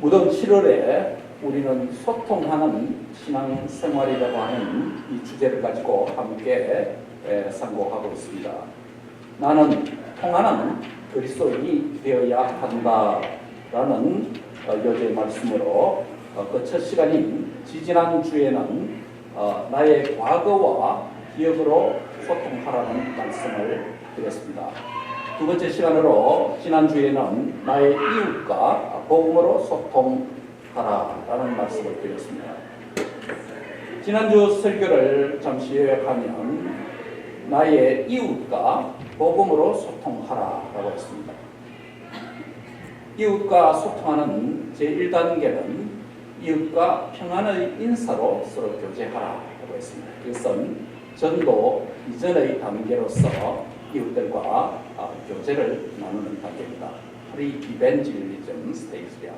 무더운 7월에 우리는 소통하는 신앙생활이라고 하는 이 주제를 가지고 함께 상고하고 있습니다. 나는 통하는 그리스도인이 되어야 한다라는 요제의 말씀으로 그 첫 시간인 지지난 주에는 나의 과거와 기억으로 소통하라는 말씀을 드렸습니다. 두 번째 시간으로 지난주에는 나의 이웃과 복음으로 소통하라라는 말씀을 드렸습니다. 지난주 설교를 잠시 요약하면 나의 이웃과 복음으로 소통하라라고 했습니다. 이웃과 소통하는 제1단계는 이웃과 평안의 인사로 서로 교제하라라고 했습니다. 이것은 전도 이전의 단계로서 이웃들과 교제를 나누는 단계입니다. 프리이벤젤리즘 스테이지가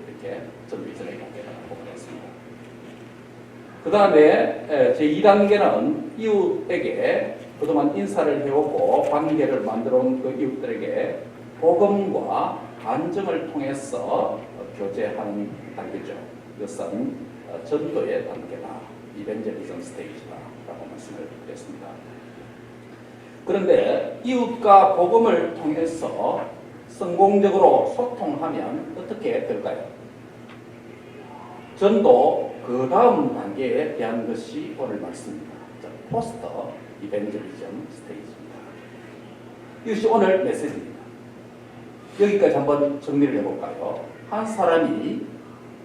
이렇게 전도 이전의 단계라고 보겠습니다. 그 다음에 제2단계는 이웃에게 그동안 인사를 해오고 관계를 만들어온 그 이웃들에게 복음과 간증을 통해서 교제하는 단계죠. 이것은 전도의 단계다. 이벤젤리즘 스테이지다라고 말씀을 드렸습니다. 그런데 이웃과 복음을 통해서 성공적으로 소통하면 어떻게 될까요? 전도 그 다음 단계에 대한 것이 오늘 말씀입니다. 포스터 이벤젤리즘 스테이지입니다. 이것이 오늘 메시지입니다. 여기까지 한번 정리를 해볼까요? 한 사람이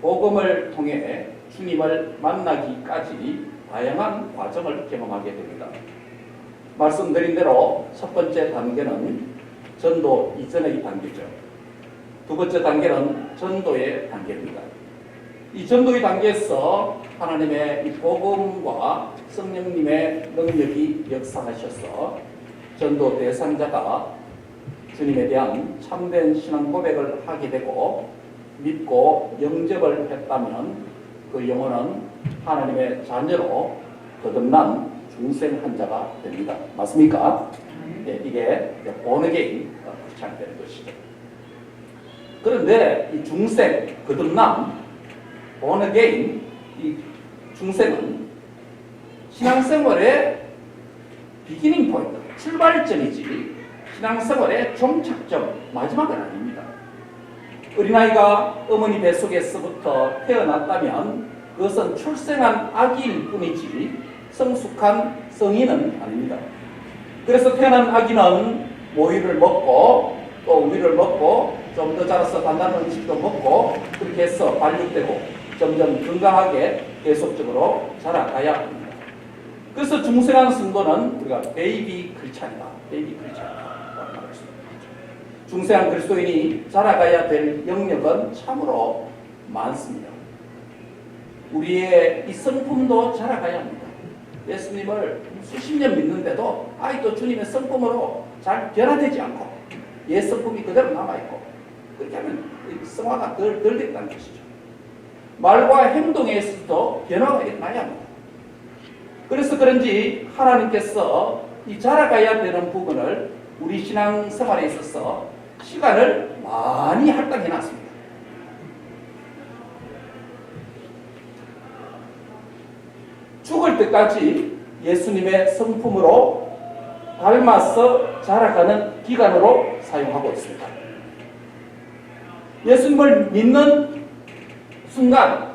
복음을 통해 주님을 만나기까지 다양한 과정을 경험하게 됩니다. 말씀드린 대로 첫 번째 단계는 전도 이전의 단계죠. 두 번째 단계는 전도의 단계입니다. 이 전도의 단계에서 하나님의 이 복음과 성령님의 능력이 역사하셔서 전도 대상자가 주님에 대한 참된 신앙 고백을 하게 되고 믿고 영접을 했다면 그 영혼은 하나님의 자녀로 거듭난 중생한 자가 됩니다. 맞습니까? 네, 이게 본어게인 크리스찬이 것이죠. 그런데 이 중생, 거듭남, 본어게인 이 중생은 신앙생활의 비기닝 포인트, 출발점이지 신앙생활의 종착점, 마지막은 아닙니다. 어린아이가 어머니 뱃속에서부터 태어났다면 그것은 출생한 아기일 뿐이지 성숙한 성인은 아닙니다. 그래서 태어난 아기는 모유를 먹고 또 우유를 먹고 좀 더 자라서 단단한 음식도 먹고 그렇게 해서 발육되고 점점 건강하게 계속적으로 자라가야 합니다. 그래서 중생한 성도는 우리가 베이비 크리스찬이다. 베이비 크리스찬이다. 중생한 그리스도인이 자라가야 될 영역은 참으로 많습니다. 우리의 이 성품도 자라가야 합니다. 예수님을 수십 년 믿는데도 아직도 주님의 성품으로 잘 변화되지 않고 옛 성품이 그대로 남아있고 그렇게 하면 성화가 덜 됐다는 것이죠. 말과 행동에 있어서도 변화가 일어나야 합니다. 그래서 그런지 하나님께서 이 자라가야 되는 부분을 우리 신앙생활에 있어서 시간을 많이 할당해 놨습니다. 죽을 때까지 예수님의 성품으로 닮아서 자라가는 기간으로 사용하고 있습니다. 예수님을 믿는 순간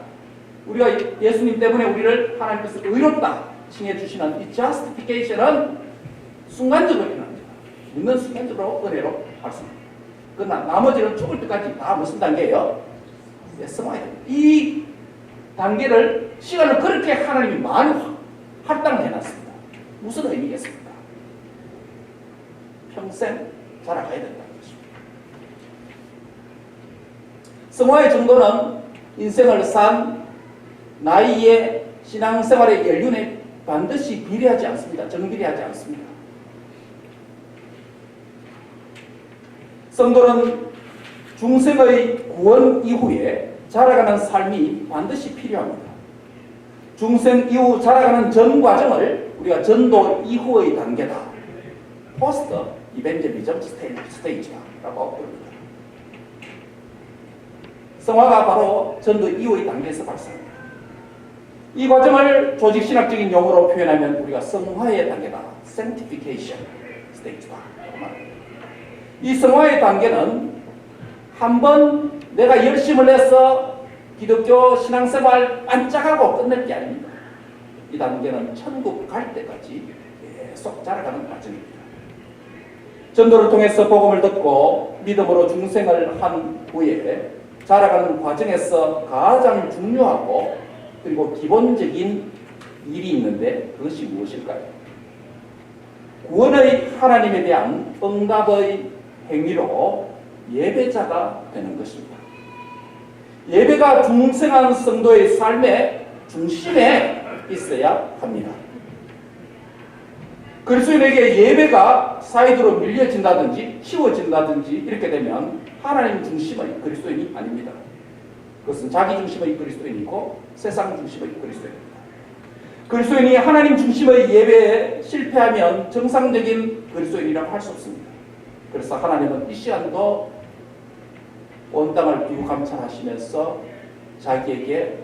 우리가 예수님 때문에 우리를 하나님께서 의롭다 칭해주시는 이 justification은 순간적으로 일어납니다. 믿는 순간적으로 은혜로 받습니다. 그러나 나머지는 죽을 때까지 다 무슨 단계예요? 성화예요. 이 단계를 시간을 그렇게 하나님이 많이 할당을 해놨습니다. 무슨 의미겠습니까? 평생 자라가야 된다는 것입니다. 성화의 정도는 인생을 산 나이의 신앙생활의 연륜에 반드시 비례하지 않습니다. 정비례하지 않습니다. 성도는 중생의 구원 이후에 자라가는 삶이 반드시 필요합니다. 중생 이후 자라가는 전 과정을 우리가 전도 이후의 단계다. 포스트 이벤젤리즘 스테이지라고 부릅니다. 성화가 바로 전도 이후의 단계에서 발생합니다. 이 과정을 조직신학적인 용어로 표현하면 우리가 성화의 단계다, sanctification stage다. 이 성화의 단계는 한번 내가 열심을 내서 기독교 신앙생활 반짝하고 끝낼 게 아닙니다. 이 단계는 천국 갈 때까지 계속 자라가는 과정입니다. 전도를 통해서 복음을 듣고 믿음으로 중생을 한 후에 자라가는 과정에서 가장 중요하고 그리고 기본적인 일이 있는데 그것이 무엇일까요? 구원의 하나님에 대한 응답의 행위로 예배자가 되는 것입니다. 예배가 중생한 성도의 삶의 중심에 있어야 합니다. 그리스도인에게 예배가 사이드로 밀려진다든지 치워진다든지 이렇게 되면 하나님 중심의 그리스도인이 아닙니다. 그것은 자기 중심의 그리스도인이고 세상 중심의 그리스도인입니다. 그리스도인이 하나님 중심의 예배에 실패하면 정상적인 그리스도인이라고 할 수 없습니다. 그래서 하나님은 이 시간도 온 땅을 비구감찰하시면서 자기에게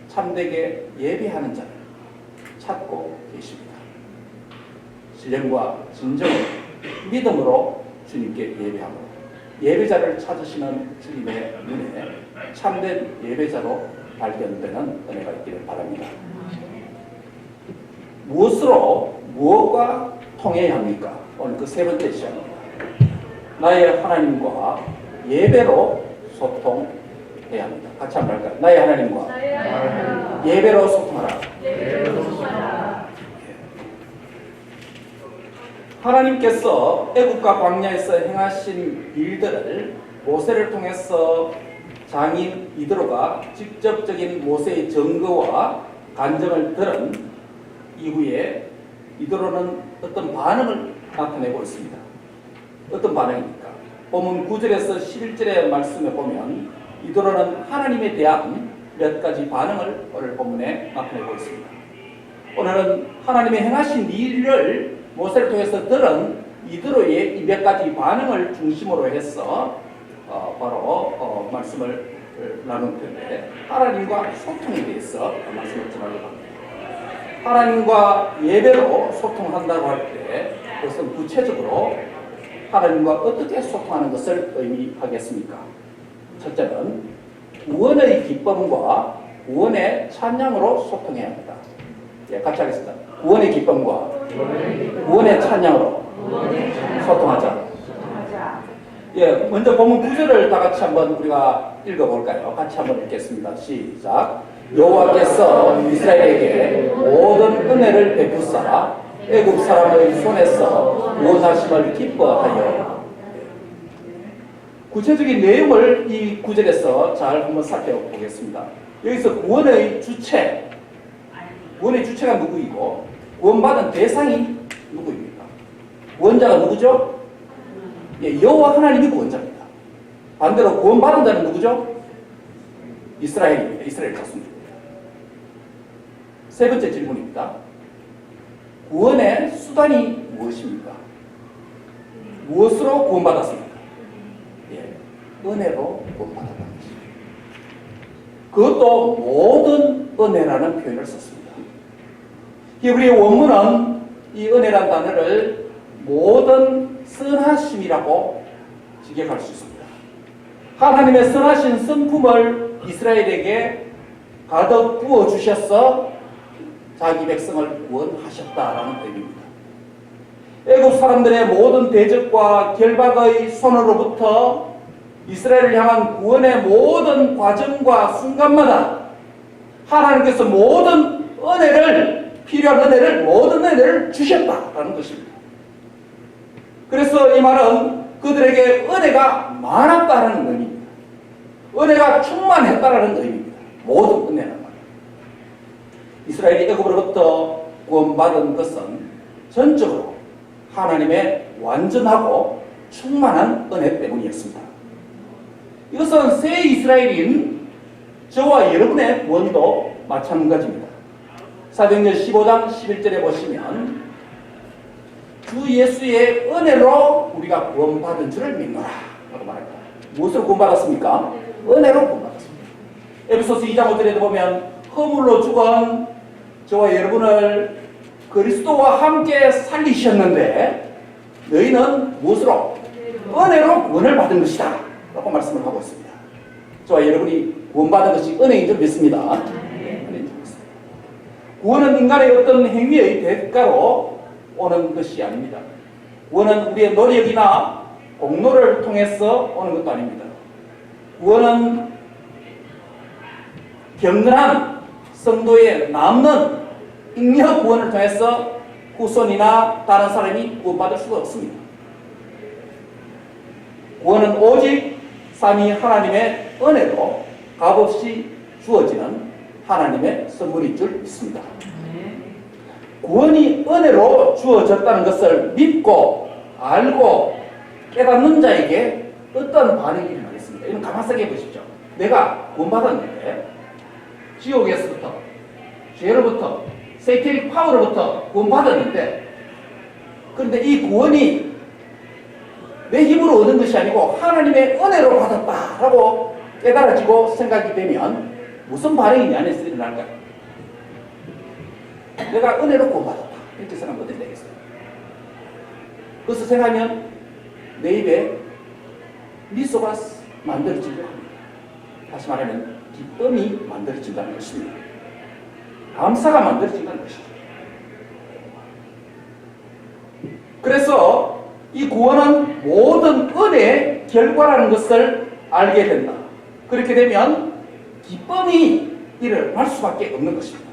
참되게 예배하는 자를 찾고 계십니다. 신령과 진정, 믿음으로 주님께 예배하고 예배자를 찾으시는 주님의 눈에 참된 예배자로 발견되는 은혜가 있기를 바랍니다. 무엇과 통해야 합니까? 오늘 그 세 번째 시간입니다. 나의 하나님과 예배로 소통해야 합니다. 같이 한번 할까요? 나의 하나님과 예배로 소통하라. 하나님께서 애국과 광야에서 행하신 일들을 모세를 통해서 장인 이드로가 직접적인 모세의 증거와 간증을 들은 이후에 이드로는 어떤 반응을 나타내고 있습니다. 어떤 반응입니까? 본문 9절에서 11절의 말씀에 보면 이드로는 하나님에 대한 몇 가지 반응을 오늘 본문에 나타내고 있습니다. 오늘은 하나님의 행하신 일을 모세를 통해서 들은 이드로의 이 몇 가지 반응을 중심으로 해서 바로 말씀을 나눌 텐데 하나님과 소통에 대해서 말씀을 전하려고 합니다. 하나님과 예배로 소통한다고 할 때 그것은 구체적으로 하나님과 어떻게 소통하는 것을 의미하겠습니까? 첫째는 구원의 기쁨과 구원의 찬양으로 소통해야 합니다. 예, 같이 하겠습니다. 구원의 기쁨과 구원의 찬양으로 소통하자. 예, 먼저 본문 9절을 다 같이 한번 우리가 읽어볼까요? 같이 한번 읽겠습니다. 시작. 여호와께서 이스라엘에게 모든 은혜를 베푸사 애굽 사람의 손에서 구원하심을 기뻐하여. 구체적인 내용을 이 9절에서 잘 한번 살펴보겠습니다. 여기서 구원의 주체가 누구이고 구원받은 대상이 누구입니까? 구원자가 누구죠? 예, 여호와 하나님이 구원자입니다. 반대로 구원받은 자는 누구죠? 이스라엘입니다. 이스라엘 자손입니다. 세 번째 질문입니다. 구원의 수단이 무엇입니까? 무엇으로 구원받았습니까? 예, 은혜로 구원받았다는 것입니다. 그것도 모든 은혜라는 표현을 썼습니다. 히브리 원문은 이 은혜란 단어를 모든 선하심이라고 직역할 수 있습니다. 하나님의 선하신 성품을 이스라엘에게 가득 부어주셔서 자기 백성을 구원하셨다라는 의미입니다. 애굽 사람들의 모든 대적과 결박의 손으로부터 이스라엘을 향한 구원의 모든 과정과 순간마다 하나님께서 모든 은혜를, 필요한 은혜를, 모든 은혜를 주셨다라는 것입니다. 그래서 이 말은 그들에게 은혜가 많았다는 의미입니다. 은혜가 충만했다는 의미입니다. 모든 은혜는. 이스라엘이 애굽으로부터 구원받은 것은 전적으로 하나님의 완전하고 충만한 은혜 때문이었습니다. 이것은 새 이스라엘인 저와 여러분의 구원도 마찬가지입니다. 사도행전 15장 11절에 보시면 주 예수의 은혜로 우리가 구원받은 줄을 믿노라 라고 말합니다. 무엇으로 구원받았습니까? 은혜로 구원받았습니다. 에베소서 2장 5절에도 보면 허물로 죽은 저와 여러분을 그리스도와 함께 살리셨는데 너희는 무엇으로? 은혜로 구원을 받은 것이다 라고 말씀을 하고 있습니다. 저와 여러분이 구원받은 것이 은혜인 줄 믿습니다. 은혜인 줄 믿습니다. 구원은 인간의 어떤 행위의 대가로 오는 것이 아닙니다. 구원은 우리의 노력이나 공로를 통해서 오는 것도 아닙니다. 구원은 경건한 성도의 남는 잉여 구원을 통해서 후손이나 다른 사람이 구원받을 수가 없습니다. 구원은 오직 삼위 하나님의 은혜로 값없이 주어지는 하나님의 선물인 줄 믿습니다. 구원이 은혜로 주어졌다는 것을 믿고 알고 깨닫는 자에게 어떤 반응이 일어나겠습니까? 이건 가만 생각해 보십시오. 내가 구원받았는데 지옥에서부터 죄로부터 세이태닉 파워로부터 구원받았는데 그런데 이 구원이 내 힘으로 얻은 것이 아니고 하나님의 은혜로 받았다라고 깨달아지고 생각이 되면 무슨 반응이 내 안에서 일어날까요? 내가 은혜로 구원받았다 이렇게 생각하면 어떻게 되겠어요? 그것을 생각하면 내 입에 미소가 만들어지려 합니다. 다시 말하면 기쁨이 만들어진다는 것입니다. 감사가 만들어진다는 것이죠. 그래서 이 구원은 모든 은혜의 결과라는 것을 알게 된다. 그렇게 되면 기쁨이 일어날 수밖에 없는 것입니다.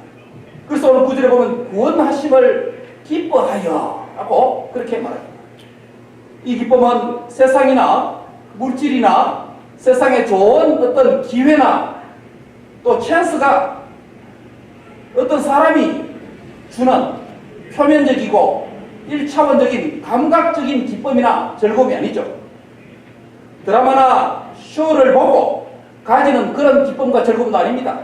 그래서 오늘 구절에 보면 구원하심을 기뻐하여 라고 그렇게 말합니다. 이 기쁨은 세상이나 물질이나 세상에 좋은 어떤 기회나 또 찬스가 어떤 사람이 주는 표면적이고 1차원적인 감각적인 기쁨이나 즐거움이 아니죠. 드라마나 쇼를 보고 가지는 그런 기쁨과 즐거움도 아닙니다.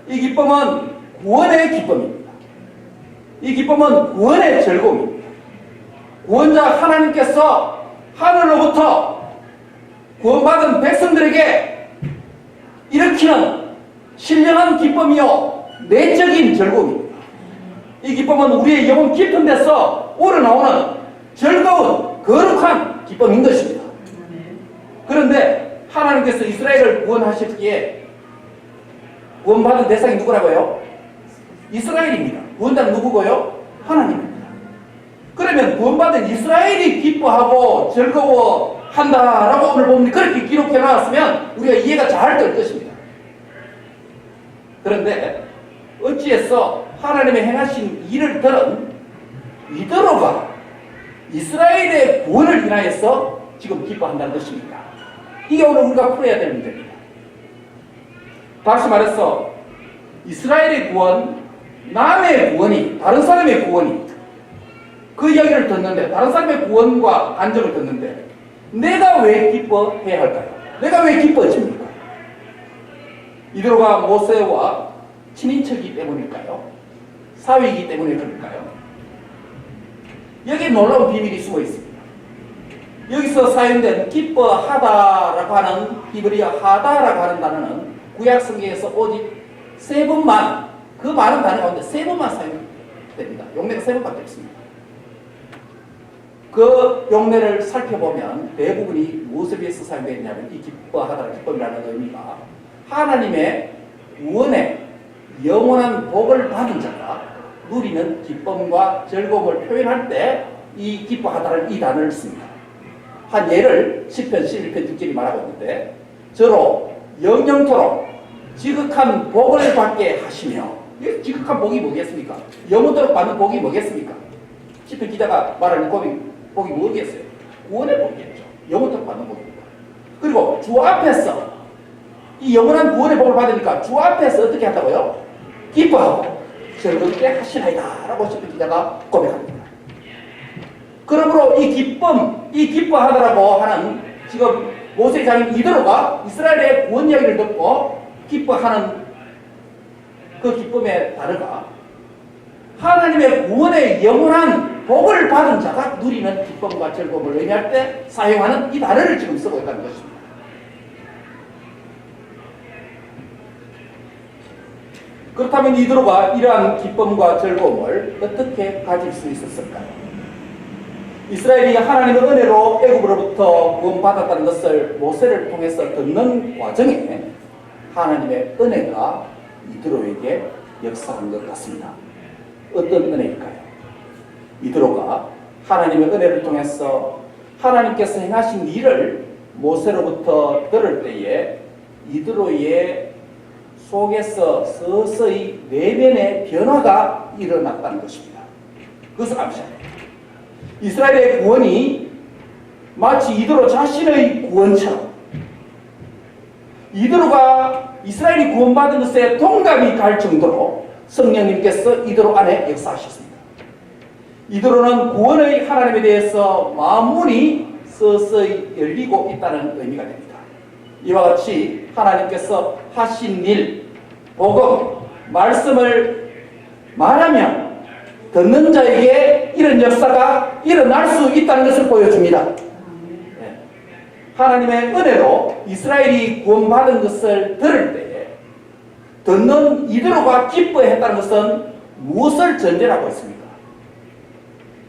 이 기쁨은 구원의 기쁨입니다. 이 기쁨은 구원의 즐거움입니다. 구원자 하나님께서 하늘로부터 구원받은 백성들에게 일으키는 신령한 기쁨이요 내적인 즐거움입니다. 이 기쁨은 우리의 영혼 깊은 데서 우러나오는 즐거운 거룩한 기쁨인 것입니다. 그런데 하나님께서 이스라엘을 구원하셨기에 구원받은 대상이 누구라고요? 이스라엘입니다. 구원자는 누구고요? 하나님입니다. 그러면 구원받은 이스라엘이 기뻐하고 즐거워한다라고 오늘 보면 그렇게 기록해 놨으면 우리가 이해가 잘 될 것입니다. 그런데 어찌해서 하나님의 행하신 일을 들은 이더로가 이스라엘의 구원을 인하여서 지금 기뻐한다는 것입니다. 이게 오늘 우리가 풀어야 될 문제입니다. 다시 말해서 이스라엘의 구원, 남의 구원이, 다른 사람의 구원이 그 이야기를 듣는데, 다른 사람의 구원과 간증을 듣는데 내가 왜 기뻐해야 할까요? 내가 왜 기뻐집니까? 이더로가 모세와 친인척이기 때문일까요? 사위이기 때문에 그럴까요? 여기에 놀라운 비밀이 숨어 있습니다. 여기서 사용된 기뻐하다라고 하는 히브리어 하다라고 하는 단어는 구약 성경에서 오직 3번만, 그 많은 단어 가운데 3번만 사용됩니다. 용례가 3번밖에 없습니다. 그 용례를 살펴보면 대부분이 무엇을 위해서 사용되었냐면 이 기뻐하다, 기쁨이라는 의미가 하나님의 구원의 영원한 복을 받은 자가 누리는 기쁨과 즐거움을 표현할 때 이 기뻐하다는 이 단어를 씁니다. 한 예를 10편 11편 6절이 말하고 있는데 저로 영영토록 지극한 복을 받게 하시며, 지극한 복이 뭐겠습니까? 영원토록 받는 복이 뭐겠습니까? 10편 기자가 말하는 복이 뭐겠어요? 구원의 복이겠죠. 영원토록 받는 복입니다. 그리고 주 앞에서 이 영원한 구원의 복을 받으니까 주 앞에서 어떻게 한다고요? 기뻐하고 즐겁게 하시나이다 라고 10편 기자가 고백합니다. 그러므로 이 기뻐하다라고 하는 지금 모세의 장인 이더로가 이스라엘의 구원 이야기를 듣고 기뻐하는 그 기쁨의 단어가 하나님의 구원의 영원한 복을 받은 자가 누리는 기쁨과 즐거움을 의미할 때 사용하는 이 단어를 지금 쓰고 있다는 것입니다. 그렇다면 이드로가 이러한 기쁨과 즐거움을 어떻게 가질 수 있었을까요? 이스라엘이 하나님의 은혜로 애굽으로부터 구원받았다는 것을 모세를 통해서 듣는 과정에 하나님의 은혜가 이드로에게 역사한 것 같습니다. 어떤 은혜일까요? 이드로가 하나님의 은혜를 통해서 하나님께서 행하신 일을 모세로부터 들을 때에 이드로의 속에서 서서히 내면의 변화가 일어났다는 것입니다. 그것을 감시합니다. 이스라엘의 구원이 마치 이드로 자신의 구원처럼 이드로가 이스라엘이 구원받은 것에 동감이 갈 정도로 성령님께서 이드로 안에 역사하셨습니다. 이드로는 구원의 하나님에 대해서 마음문이 서서히 열리고 있다는 의미가 됩니다. 이와 같이 하나님께서 하신 일, 복음, 말씀을 말하면 듣는 자에게 이런 역사가 일어날 수 있다는 것을 보여줍니다. 하나님의 은혜로 이스라엘이 구원받은 것을 들을 때에 듣는 이드로가 기뻐했다는 것은 무엇을 전제라고 했습니까?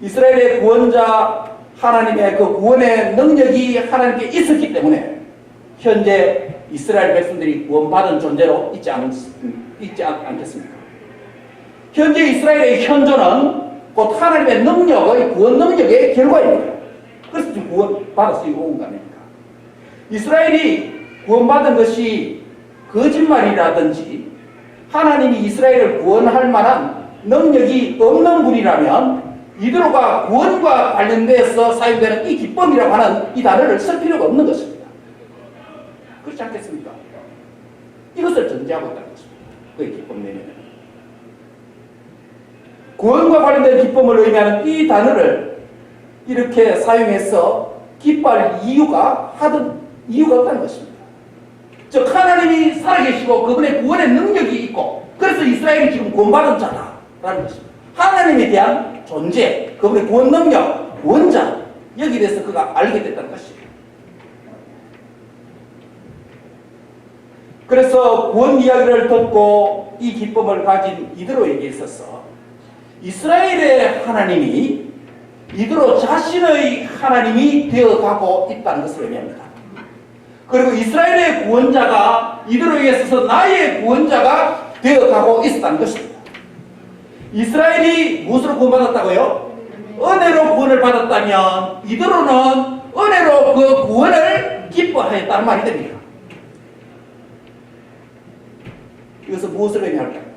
이스라엘의 구원자 하나님의 그 구원의 능력이 하나님께 있었기 때문에 현재 이스라엘 백성들이 구원받은 존재로 있지 않겠습니까? 현재 이스라엘의 현존은 곧 하나님의 능력의 구원 능력의 결과입니다. 그래서 지금 구원받을 수 있는 거 아닙니까? 이스라엘이 구원받은 것이 거짓말이라든지 하나님이 이스라엘을 구원할 만한 능력이 없는 분이라면 이드로가 구원과 관련돼서 사용되는 이 기쁨이라고 하는 이 단어를 쓸 필요가 없는 것입니다. 그렇지 않겠습니까? 이것을 전제하고 있다는 것입니다. 그의 기쁨 내면은. 구원과 관련된 기쁨을 의미하는 이 단어를 이렇게 사용해서 기뻐할 이유가 없다는 것입니다. 즉 하나님이 살아계시고 그분의 구원의 능력이 있고 그래서 이스라엘이 지금 구원받은 자다라는 것입니다. 하나님에 대한 존재, 그분의 구원 능력, 구원자 여기에 대해서 그가 알게 됐다는 것입니다. 그래서 구원 이야기를 듣고 이 기쁨을 가진 이드로에게 있어서 이스라엘의 하나님이 이드로 자신의 하나님이 되어가고 있다는 것을 의미합니다. 그리고 이스라엘의 구원자가 이드로에게 있어서 나의 구원자가 되어가고 있었다는 것입니다. 이스라엘이 무엇으로 구원받았다고요? 은혜로 구원을 받았다면 이드로는 은혜로 그 구원을 기뻐하였다는 말이 됩니다. 이것은 무엇을 의미할까요?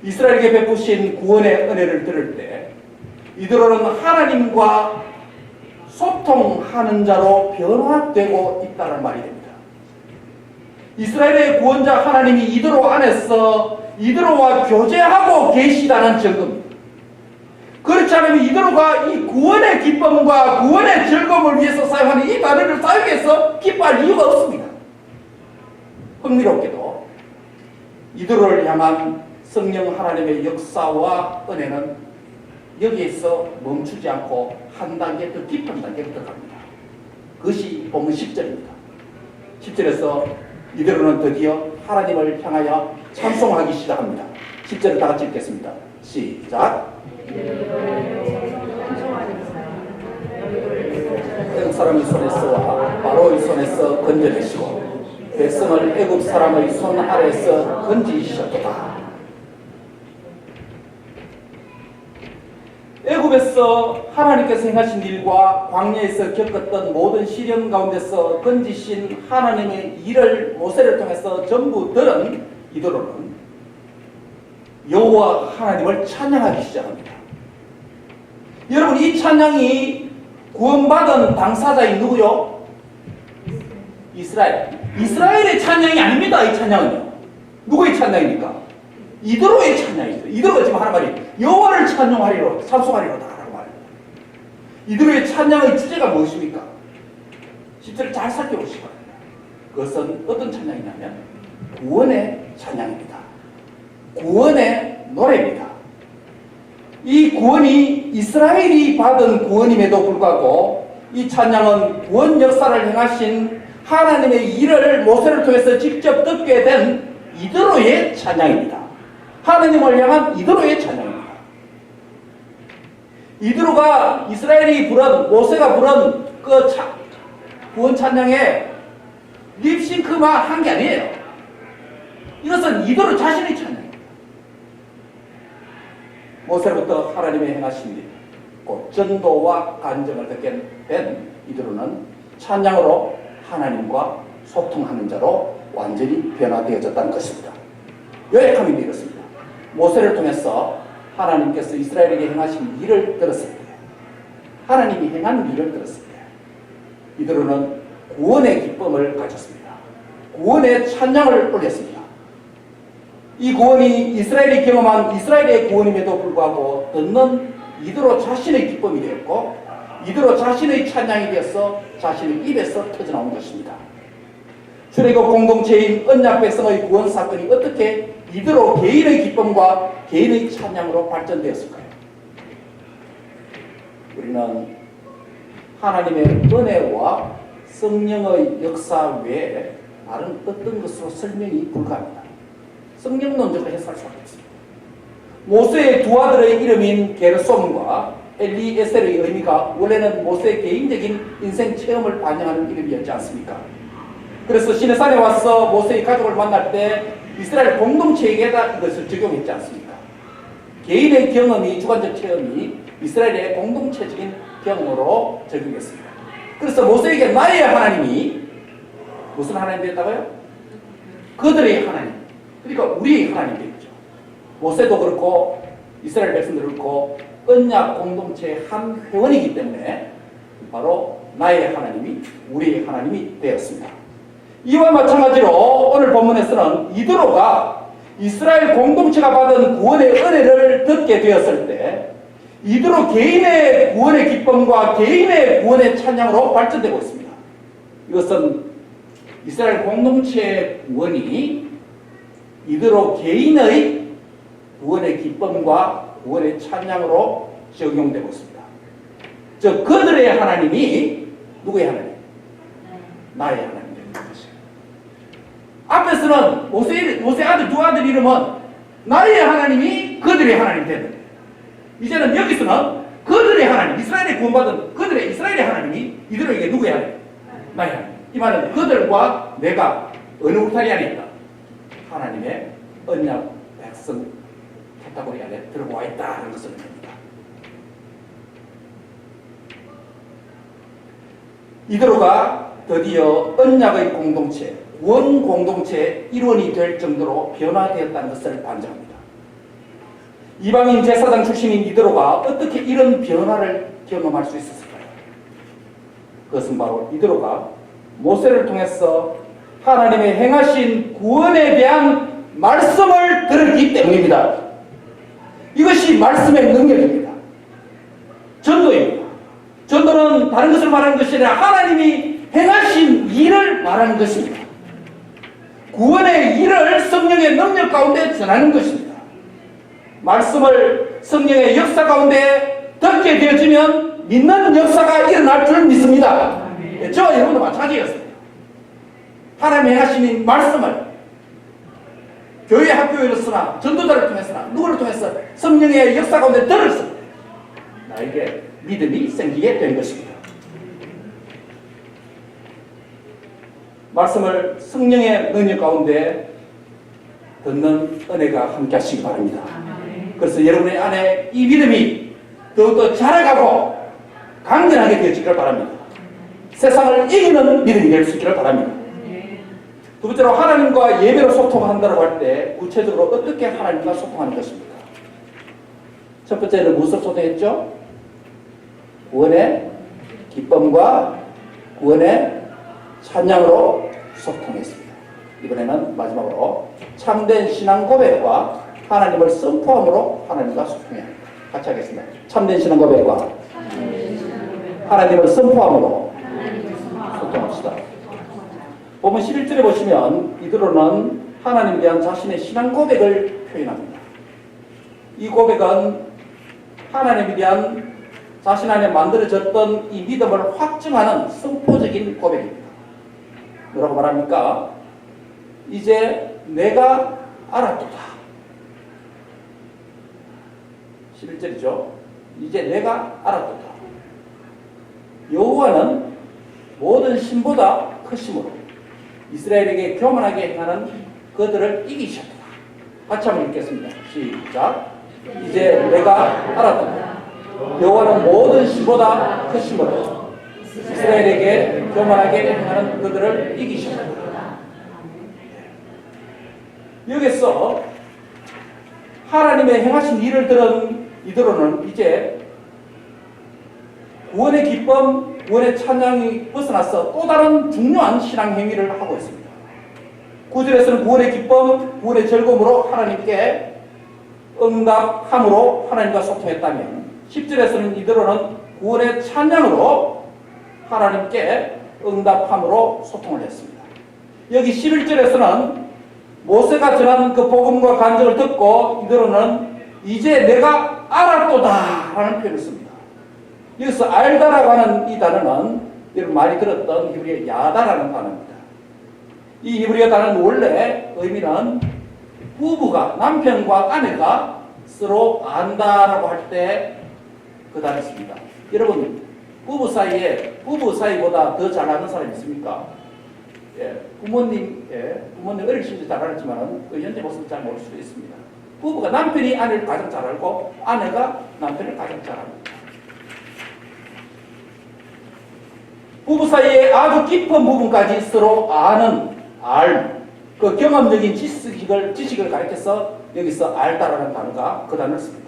이스라엘에게 베푸신 구원의 은혜를 들을 때 이드로는 하나님과 소통하는 자로 변화되고 있다는 말이 됩니다. 이스라엘의 구원자 하나님이 이드로 안에서 이드로와 교제하고 계시다는 증거입니다. 그렇지 않으면 이드로가 이 구원의 기쁨과 구원의 즐거움을 위해서 사용하는 이 단어를 사용해서 기뻐할 이유가 없습니다. 흥미롭게도 이드로를 향한 성령 하나님의 역사와 은혜는 여기에서 멈추지 않고 한 단계 더 깊은 단계로 들어갑니다. 그것이 본문 10절입니다. 10절에서 이드로는 드디어 하나님을 향하여 찬송하기 시작합니다. 10절을 다 같이 읽겠습니다. 시작. 애굽 사람의 손에서 바로의 손에서 건져내시고 백성을 애굽 사람의 손 아래에서 건지셨도다. 애굽에서 하나님께서 행하신 일과 광야에서 겪었던 모든 시련 가운데서 건지신 하나님의 일을 모세를 통해서 전부 들은 이드로는 여호와 하나님을 찬양하기 시작합니다. 여러분, 이 찬양이 구원받은 당사자인 누구요? 이스라엘의 찬양이 아닙니다. 이 찬양은요. 누구의 찬양입니까? 이드로의 찬양이죠. 이드로가 지금 하는 말이 여호와를 찬송하리로다 라고 말합니다. 이드로의 찬양의 주제가 무엇입니까? 10절을 잘 살펴보시기 바랍니다. 그것은 어떤 찬양이냐면 구원의 찬양입니다. 구원의 노래입니다. 이 구원이 이스라엘이 받은 구원임에도 불구하고 이 찬양은 구원 역사를 행하신 하나님의 일을 모세를 통해서 직접 듣게 된 이드로의 찬양입니다. 하나님을 향한 이드로의 찬양입니다. 이드로가 이스라엘이 부른, 모세가 부른 그 구원 찬양에 립싱크만 한 게 아니에요. 이것은 이드로 자신의 찬양입니다. 모세로부터 하나님의 행하신 일, 곧 전도와 간증을 듣게 된 이드로는 찬양으로 하나님과 소통하는 자로 완전히 변화되어졌다는 것입니다. 요약하면 이렇습니다. 모세를 통해서 하나님께서 이스라엘에게 행하신 일을 들었을 때, 하나님이 행한 일을 들었을 때 이드로는 구원의 기쁨을 가졌습니다. 구원의 찬양을 올렸습니다. 이 구원이 이스라엘이 경험한 이스라엘의 구원임에도 불구하고 듣는 이드로 자신의 기쁨이 되었고 이드로 자신의 찬양이 되어서 자신의 입에서 터져나온 것입니다. 출애굽 공동체인 언약 백성의 구원 사건이 어떻게 이드로 개인의 기쁨과 개인의 찬양으로 발전되었을까요? 우리는 하나님의 은혜와 성령의 역사 외에 다른 어떤 것으로 설명이 불가합니다. 성령론적으로 해석할 수밖에 없습니다. 모세의 두 아들의 이름인 게르솜과 엘리에셀의 의미가 원래는 모세의 개인적인 인생 체험을 반영하는 이름이었지 않습니까? 그래서 시내산에 와서 모세의 가족을 만날 때 이스라엘 공동체에게다 이것을 적용했지 않습니까? 개인의 경험이, 주관적 체험이 이스라엘의 공동체적인 경험으로 적용했습니다. 그래서 모세에게 나의 하나님이 무슨 하나님 되었다고요? 그들의 하나님. 그러니까 우리의 하나님 되겠죠. 모세도 그렇고 이스라엘 백성들도 그렇고 언약 공동체의 한 회원이기 때문에 바로 나의 하나님이 우리의 하나님이 되었습니다. 이와 마찬가지로 오늘 본문에서는 이드로가 이스라엘 공동체가 받은 구원의 은혜를 듣게 되었을 때 이드로 개인의 구원의 기쁨과 개인의 구원의 찬양으로 발전되고 있습니다. 이것은 이스라엘 공동체의 구원이 이드로 개인의 구원의 기쁨과 구원의 찬양으로 적용되고 있습니다. 즉 그들의 하나님이 누구의 하나님? 나의 하나님. 앞에서는 모세 아들 두 아들 이름은 나의 하나님이 그들의 하나님이 되는데 이제는 여기서는 그들의 하나님, 이스라엘의 구원받은 그들의 이스라엘의 하나님이 이들에게 누구의 하나님? 나의 하나님. 이 말은 그들과 내가 어느 울타리 안에 있다? 하나님의 언약 백성 카테고리 안에 들어와 있다는 것을 의미합니다. 이드로가 드디어 언약의 공동체, 원 공동체의 일원이 될 정도로 변화되었다는 것을 반증합니다. 이방인 제사장 출신인 이드로가 어떻게 이런 변화를 경험할 수 있었을까요? 그것은 바로 이드로가 모세를 통해서 하나님의 행하신 구원에 대한 말씀을 들었기 때문입니다. 이것이 말씀의 능력입니다. 전도입니다. 전도는 다른 것을 말하는 것이 아니라 하나님이 행하신 일을 말하는 것입니다. 구원의 일을 성령의 능력 가운데 전하는 것입니다. 말씀을 성령의 역사 가운데 듣게 되어지면 믿는 역사가 일어날 줄 믿습니다. 저와 여러분도 마찬가지였습니다. 하나님이 하시는 말씀을 교회 학교에서나 전도자를 통해서나 누구를 통해서 성령의 역사 가운데 들었을 때 나에게 믿음이 생기게 된 것입니다. 말씀을 성령의 능력 가운데 듣는 은혜가 함께 하시기 바랍니다. 그래서 여러분의 안에 이 믿음이 더욱더 자라가고 강건하게 되어지기를 바랍니다. 세상을 이기는 믿음이 될 수 있기를 바랍니다. 두 번째로 하나님과 예배로 소통한다고 할 때 구체적으로 어떻게 하나님과 소통하는 것입니까? 첫 번째는 무엇을 소통했죠? 구원의 기쁨과 구원의 찬양으로 소통했습니다. 이번에는 마지막으로 참된 신앙 고백과 하나님을 선포함으로 하나님과 소통해야 합니다. 같이 하겠습니다. 참된 신앙 고백과 하나님을 선포함으로 소통합시다. 보면 11절에 보시면 이드로는 하나님에 대한 자신의 신앙 고백을 표현합니다. 이 고백은 하나님에 대한 자신 안에 만들어졌던 이 믿음을 확증하는 선포적인 고백입니다. 뭐라고 말합니까? 이제 내가 알았도다. 11절이죠. 이제 내가 알았도다. 여호와는 모든 신보다 크심으로 이스라엘에게 교만하게 행하는 그들을 이기셨다. 같이 한번 읽겠습니다. 시작. 이제 내가 알았도다. 여호와는 모든 신보다 크심으로 이스라엘에게 교만하게 행하는 그들을 이기셨다. 여기서 하나님의 행하신 일을 들은 이들은 이제 구원의 기쁨, 구원의 찬양이 벗어나서 또 다른 중요한 신앙 행위를 하고 있습니다. 9절에서는 구원의 기쁨, 구원의 즐거움으로 하나님께 응답함으로 하나님과 소통했다면 10절에서는 이들은 구원의 찬양으로 하나님께 응답함으로 소통을 했습니다. 여기 11절에서는 모세가 전한 그 복음과 간증을 듣고 이들은 이제 내가 알았도다 라는 표현을 씁니다. 여기서 알다라고 하는 이 단어는 여러분 많이 들었던 히브리어 야다라는 단어입니다. 이 히브리어 단어는 원래 의미는 부부가, 남편과 아내가 서로 안다라고 할 때 그 단어를 씁니다. 여러분 부부 사이보다 더 잘 아는 사람이 있습니까? 부모님 어릴 시절 잘 알았지만 현재 모습을 잘 모를 수도 있습니다. 부부가 남편이 아내를 가장 잘 알고 아내가 남편을 가장 잘 압니다. 부부 사이에 아주 깊은 부분까지 서로 아는 그 경험적인 지식을 가리켜서 여기서 알다라는 단어가 그 단어를 씁니다.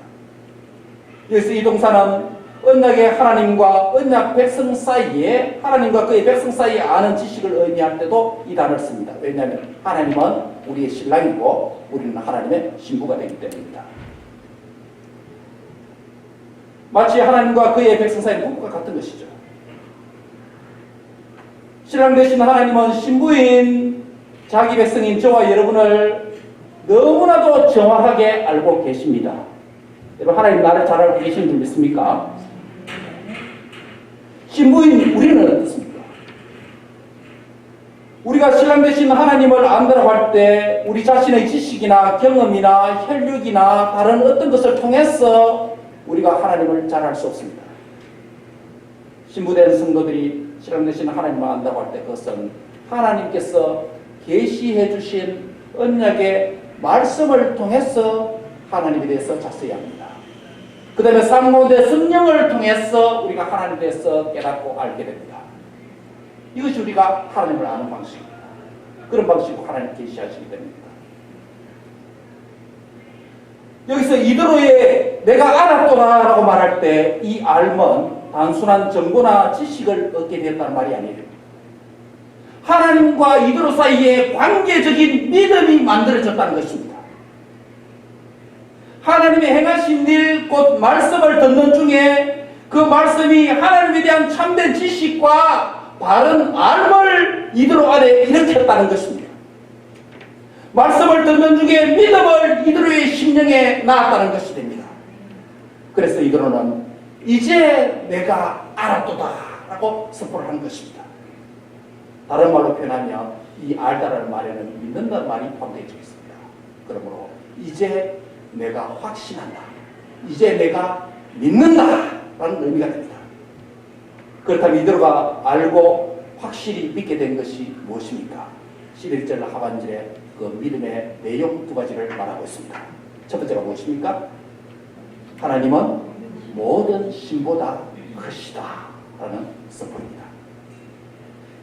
여기서 이 동사는 언약의 하나님과 언약 백성 사이에 하나님과 그의 백성 사이에 아는 지식을 의미할 때도 이 단어를 씁니다. 왜냐하면 하나님은 우리의 신랑이고 우리는 하나님의 신부가 되기 때문입니다. 마치 하나님과 그의 백성 사이는 부부가 같은 것이죠. 신랑 되신 하나님은 신부인 자기 백성인 저와 여러분을 너무나도 정확하게 알고 계십니다. 여러분 하나님 나를 잘 알고 계시는 줄 믿습니까? 신부인 우리는 어떻습니까? 우리가 신랑 되신 하나님을 안다라고 할 때 우리 자신의 지식이나 경험이나 혈육이나 다른 어떤 것을 통해서 우리가 하나님을 잘 알 수 없습니다. 신부된 성도들이 신랑 되신 하나님을 안다고 할 때 그것은 하나님께서 계시해 주신 언약의 말씀을 통해서 하나님에 대해서 자세히 압니다. 그 다음에 상고대 성령을 통해서 우리가 하나님에 대해서 깨닫고 알게 됩니다. 이것이 우리가 하나님을 아는 방식입니다. 그런 방식으로 하나님 계시하시기 때문입니다. 여기서 이대로의 내가 알았도다 라고 말할 때 이 알은 단순한 정보나 지식을 얻게 되었다는 말이 아니에요. 하나님과 이대로 사이에 관계적인 믿음이 만들어졌다는 것입니다. 하나님의 행하신 일, 곧 말씀을 듣는 중에 그 말씀이 하나님에 대한 참된 지식과 바른 알을 이대로 안에 일으켰다는 것입니다. 말씀을 듣는 중에 믿음을 이대로의 심령에 낳았다는 것이 됩니다. 그래서 이대로는 이제 내가 알았도다 라고 선포를 하는 것입니다. 다른 말로 표현하면 이 알다라는 말에는 믿는다는 말이 포함되어 있습니다. 그러므로 이제 내가 확신한다. 이제 내가 믿는다 라는 의미가 됩니다. 그렇다면 이대로가 알고 확실히 믿게 된 것이 무엇입니까? 11절 하반절에 그 믿음의 내용 두 가지를 말하고 있습니다. 첫 번째가 무엇입니까? 하나님은 모든 신보다 크시다 라는 선포입니다.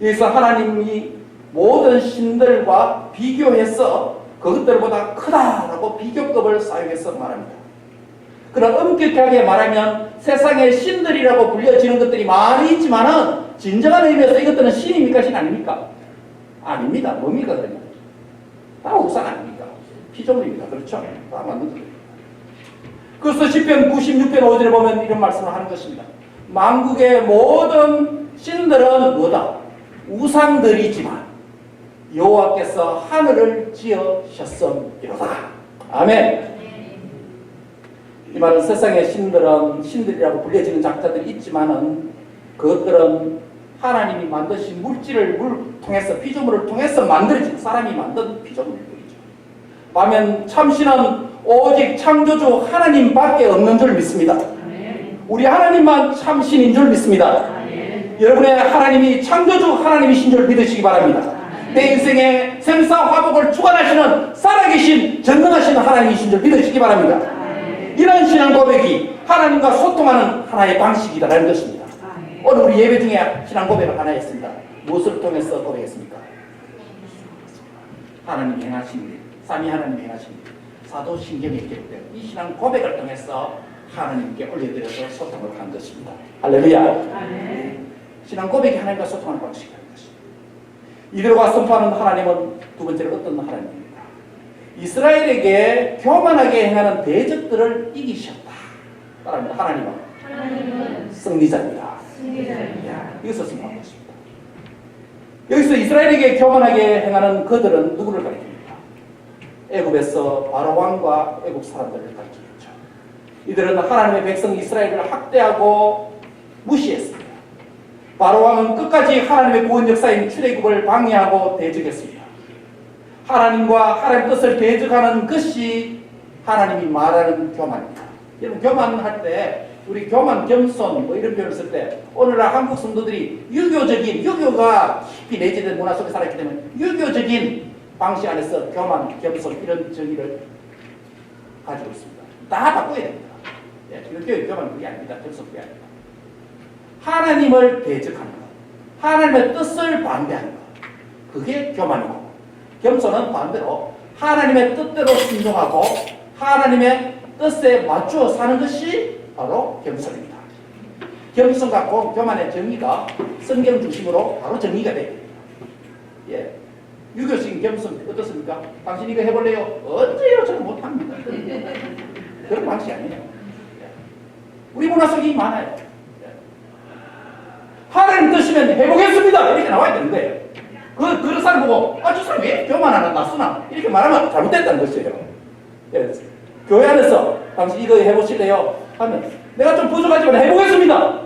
여기서 하나님이 모든 신들과 비교해서 그것들보다 크다라고 비교급을 사용해서 말합니다. 그러나 엄격하게 말하면 세상의 신들이라고 불려지는 것들이 많이 있지만은 진정한 의미에서 이것들은 신입니까? 신 아닙니까? 아닙니다. 뭡니까? 그러면? 다 우상 아닙니까? 피조물입니다. 그렇죠? 다 만든 것입니다. 그래서 시편 96편 5절에 보면 이런 말씀을 하는 것입니다. 만국의 모든 신들은 뭐다? 우상들이지만 여호와께서 하늘을 지으셨음이로다. 아멘. 이 말은 세상의 신들은 신들이라고 불려지는 작자들이 있지만은 그것들은 하나님이 만드신 물질을 통해서 피조물을 통해서 만들어진 사람이 만든 피조물일 뿐이죠. 반면 참신은 오직 창조주 하나님밖에 없는 줄 믿습니다. 우리 하나님만 참신인 줄 믿습니다. 여러분의 하나님이 창조주 하나님이신 줄 믿으시기 바랍니다. 내 인생의 생사화복을 주관하시는 살아계신 전능하신 하나님이신 줄 믿으시기 바랍니다. 이런 신앙 고백이 하나님과 소통하는 하나의 방식이라는 것입니다. 오늘 우리 예배 중에 신앙 고백을 하나 했습니다. 무엇을 통해서 고백했습니까? 하나님이 행하신 일, 삼위 하나님이 행하신 일, 사도신경에 기록된 이 신앙 고백을 통해서 하나님께 올려드려서 소통을 한 것입니다. 할렐루야. 신앙 고백이 하나님과 소통하는 방식이라는 것입니다. 이들과 선포하는 하나님은 두 번째로 어떤 하나님입니까? 이스라엘에게 교만하게 행하는 대적들을 이기셨다. 따라합니다. 하나님은 승리자입니다. 이것을 선포한 것입니다. 여기서 이스라엘에게 교만하게 행하는 그들은 누구를 가리킵니까? 애굽에서 바로 왕과 애굽 사람들을 가리키겠죠. 이들은 하나님의 백성 이스라엘을 학대하고 무시했습니다. 바로 왕은 끝까지 하나님의 구원 역사인 출애굽을 방해하고 대적했습니다. 하나님과 하나님의 뜻을 대적하는 것이 하나님이 말하는 교만입니다. 여러분, 교만할 때 우리 교만, 겸손 뭐 이런 표현을 쓸 때 오늘날 한국 성도들이 유교가 깊이 내재된 문화 속에 살았기 때문에 유교적인 방식 안에서 교만, 겸손 이런 정의를 가지고 있습니다. 다 바꿔야 됩니다. 유교의 교만은 그게 아닙니다. 겸손 그게 아닙니다. 하나님을 대적하는 것, 하나님의 뜻을 반대하는 것, 그게 교만이고, 겸손은 반대로 하나님의 뜻대로 순종하고 하나님의 뜻에 맞추어 사는 것이 바로 겸손입니다. 겸손과 교만의 정의가 성경 중심으로 바로 정의가 됩니다. 예. 유교적인 겸손 어떻습니까? 당신 이거 해볼래요? 어째요? 저는 못합니다. 그런 방식이 아니에요. 우리 문화 속이 많아요. 하나님 뜻이면 해보겠습니다. 이렇게 나와야 되는데 그 사람 보고 저 사람 왜 교만하나 낯서나 이렇게 말하면 잘못됐다는 것이에요. 예. 교회 안에서 당신 이거 해보실래요? 하면 내가 좀 부족하지만 해보겠습니다.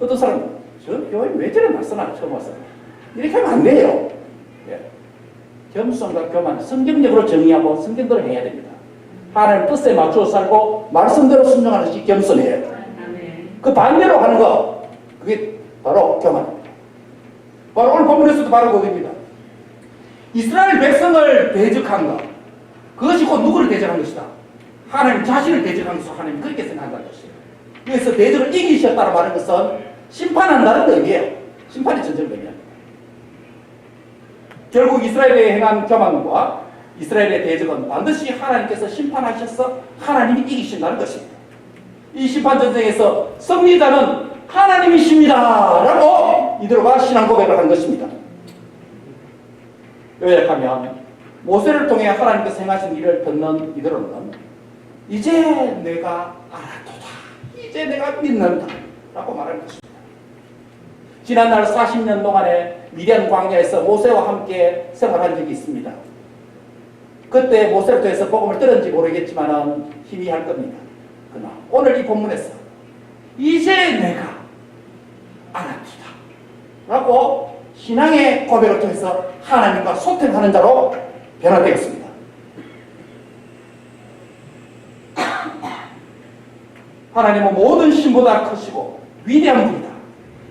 어떤 사람은 저 교회 왜 저래 낯서나 처음 왔어요. 이렇게 하면 안 돼요. 예. 겸손과 교만 성경적으로 정의하고 성경대로 해야 됩니다. 하나님 뜻에 맞추어 살고 말씀대로 순종하는 것이 겸손이에요. 그 반대로 하는 거 그게 바로 교만입니다. 바로 오늘 본문에서도 바로 그겁니다. 이스라엘 백성을 대적한 것, 그것이 곧 누구를 대적한 것이다? 하나님 자신을 대적한 것으로 하나님 그렇게 생각한다는 것이에요. 그래서 대적을 이기셨다고 말하는 것은 심판한다는 의미예요. 심판이 전제를 의미합니다. 결국 이스라엘에 행한 교만과 이스라엘의 대적은 반드시 하나님께서 심판하셔서 하나님이 이기신다는 것입니다. 이 심판 전쟁에서 승리자는 하나님이십니다 라고 이들과 신앙 고백을 한 것입니다. 요약하면 모세를 통해 하나님께서 행하신 일을 듣는 이들로는 이제 내가 알아도다, 이제 내가 믿는다 라고 말하는 것입니다. 지난날 40년 동안에 미디안 광야에서 모세와 함께 생활한 적이 있습니다. 그때 모세를 통해서 복음을 들은지 모르겠지만 희미할 겁니다. 그러나 오늘 이 본문에서 이제 내가 알았다 라고 신앙의 고백을 통해서 하나님과 소통하는 자로 변화되었습니다. 하나님은 모든 신보다 크시고 위대한 분이다.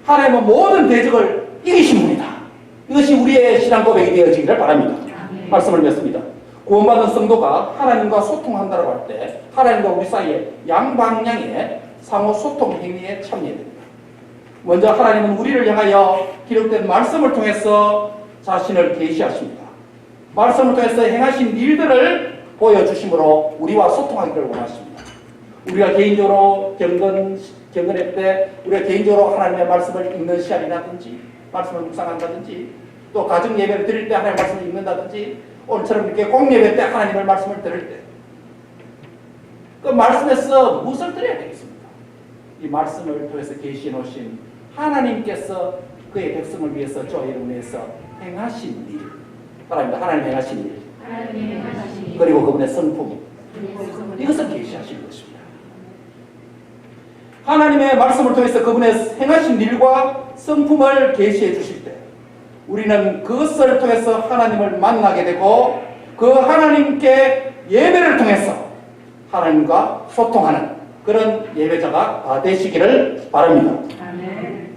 하나님은 모든 대적을 이기신 분이다. 이것이 우리의 신앙 고백이 되어지기를 바랍니다. 말씀을 맺습니다. 구원받은 성도가 하나님과 소통한다고 할 때 하나님과 우리 사이에 양방향의 상호 소통 행위에 참여해야 됩니다. 먼저 하나님은 우리를 향하여 기록된 말씀을 통해서 자신을 계시하십니다. 말씀을 통해서 행하신 일들을 보여주심으로 우리와 소통하기를 원하십니다. 우리가 개인적으로 경건할 때 우리가 개인적으로 하나님의 말씀을 읽는 시간이라든지 말씀을 묵상한다든지 또 가정 예배를 드릴 때 하나님의 말씀을 읽는다든지 오늘처럼 이렇게 공예배 때 하나님의 말씀을 들을 때 그 말씀에서 무엇을 드려야 되겠습니까? 이 말씀을 통해서 계시해 놓으신 하나님께서 그의 백성을 위해서 저와 여러분을 위해서 행하신 일 바랍니다. 하나님 행하신 일 그리고 그분의 성품 이것을 계시하신 것입니다. 하나님의 말씀을 통해서 그분의 행하신 일과 성품을 계시해 주실 때 우리는 그것을 통해서 하나님을 만나게 되고 그 하나님께 예배를 통해서 하나님과 소통하는 그런 예배자가 다 되시기를 바랍니다. 아멘.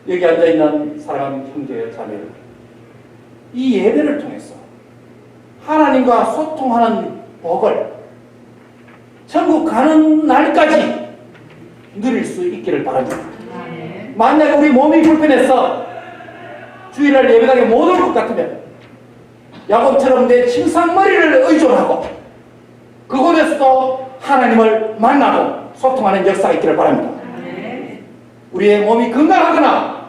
여기 앉아있는 사랑하는 형제 자매들, 이 예배를 통해서 하나님과 소통하는 복을 천국 가는 날까지 누릴 수 있기를 바랍니다. 아멘. 만약에 우리 몸이 불편해서 주일날 예배당에 못 올 것 같으면 야곱처럼 내 침상머리를 의존하고 그곳에서도 하나님을 만나고 소통하는 역사가 있기를 바랍니다. 아멘. 우리의 몸이 건강하거나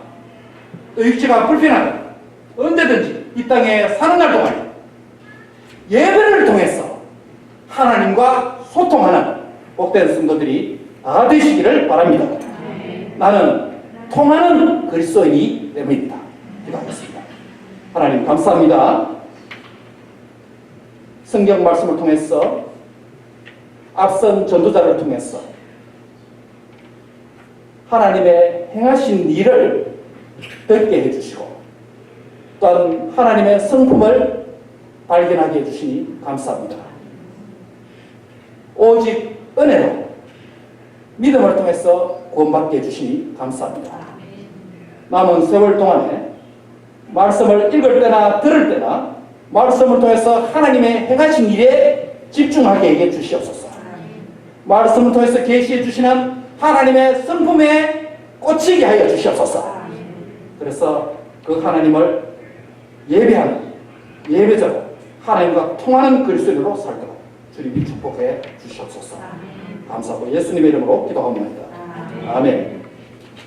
또 육체가 불편하거나 언제든지 이 땅에 사는 날 동안 예배를 통해서 하나님과 소통하는 복된 성도들이 다 되시기를 바랍니다. 나는 통하는 그리스도인이 되입니다. 기도하겠습니다. 하나님 감사합니다. 성경 말씀을 통해서 앞선 전도자를 통해서 하나님의 행하신 일을 듣게 해주시고 또한 하나님의 성품을 발견하게 해주시니 감사합니다. 오직 은혜로 믿음을 통해서 구원받게 해주시니 감사합니다. 남은 세월 동안에 말씀을 읽을 때나 들을 때나 말씀을 통해서 하나님의 행하신 일에 집중하게 해 주시옵소서. 말씀을 통해서 계시해 주시는 하나님의 성품에 꽂히게 하여 주시옵소서. 그래서 그 하나님을 예배하는 예배자로 하나님과 통하는 그리스도인으로 살도록 주님이 축복해 주시옵소서. 감사하고 예수님의 이름으로 기도합니다. 아멘.